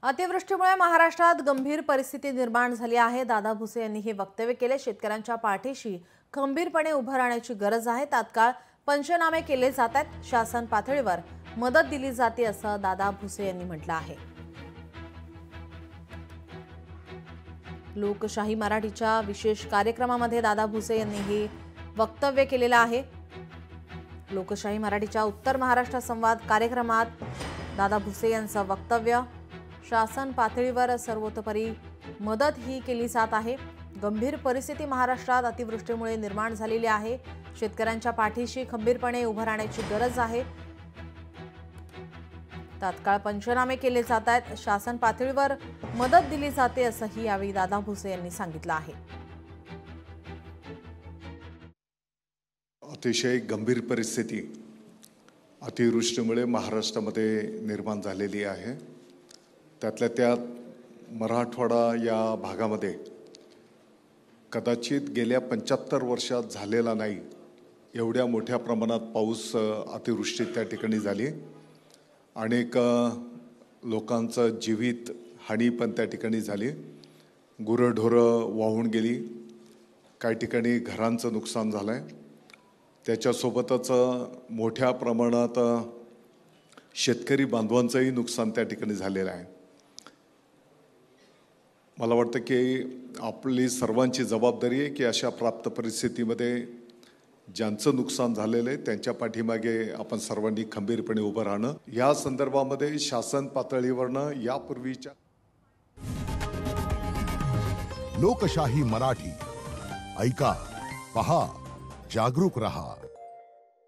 अतिवृष्टीमुळे महाराष्ट्रात गंभीर परिस्थिती निर्माण झाली आहे। दादा भुसे यांनी हे वक्तव्य केले। शेतकऱ्यांच्या पाठीशी खंबीरपणे उभं राहण्याची गरज आहे। तात्काळ पंचनामे केले जात आहेत। शासन पातळीवर मदत दिली जाते असं दादा भुसे यांनी म्हटलं आहे। लोकशाही मराठीच्या विशेष कार्यक्रमामध्ये दादा भुसे यांनी हे वक्तव्य केलेलं आहे। लोकशाही मराठीच्या उत्तर महाराष्ट्र संवाद कार्यक्रमात दादा भुसे यांचं वक्तव्य। शासन पातळीवर सर्वतोपरी मदत ही केली जात आहे। गंभीर परिस्थिती महाराष्ट्रात अतिवृष्टीमुळे निर्माण झालेली आहे। शेतकऱ्यांच्या पाठीशी खंबीरपणे उभं राहण्याची गरज आहे। तात्काळ पंचनामे केले जात आहेत। शासन पातळीवर मदत दिली जाते असंही यावेळी दादा भुसे यांनी सांगितलं आहे। अतिशय गंभीर परिस्थिती अतिवृष्टीमुळे महाराष्ट्रामध्ये निर्माण झालेली आहे। त्यातल्या त्यात मराठवाडा या भागामध्ये कदाचित गेल्या 75 वर्षात झालेला नाही एवढ्या मोठ्या प्रमाणात पाऊस अतिवृष्टी त्या ठिकाणी झाली। अनेक लोकांचं जीवित हानी पण त्या ठिकाणी झाली। गुरंढोरं वाहून गेली, काही ठिकाणी घरांचं नुकसान झालंय। त्याच्यासोबतच मोठ्या प्रमाणात शेतकरी बांधवांचंही नुकसान त्या ठिकाणी झालेलं आहे। मला वाटतं की आपली सर्वांची जबाबदारी आहे की अशा प्राप्त परिस्थितीमध्ये ज्यांचं नुकसान झालेलं आहे त्यांच्या पाठीमागे आपण सर्वांनी खंबीरपणे उभं राहणं। या संदर्भामध्ये शासन पातळीवरनं यापूर्वीच्या लोकशाही मराठी ऐका, पहा, जागरूक रहा।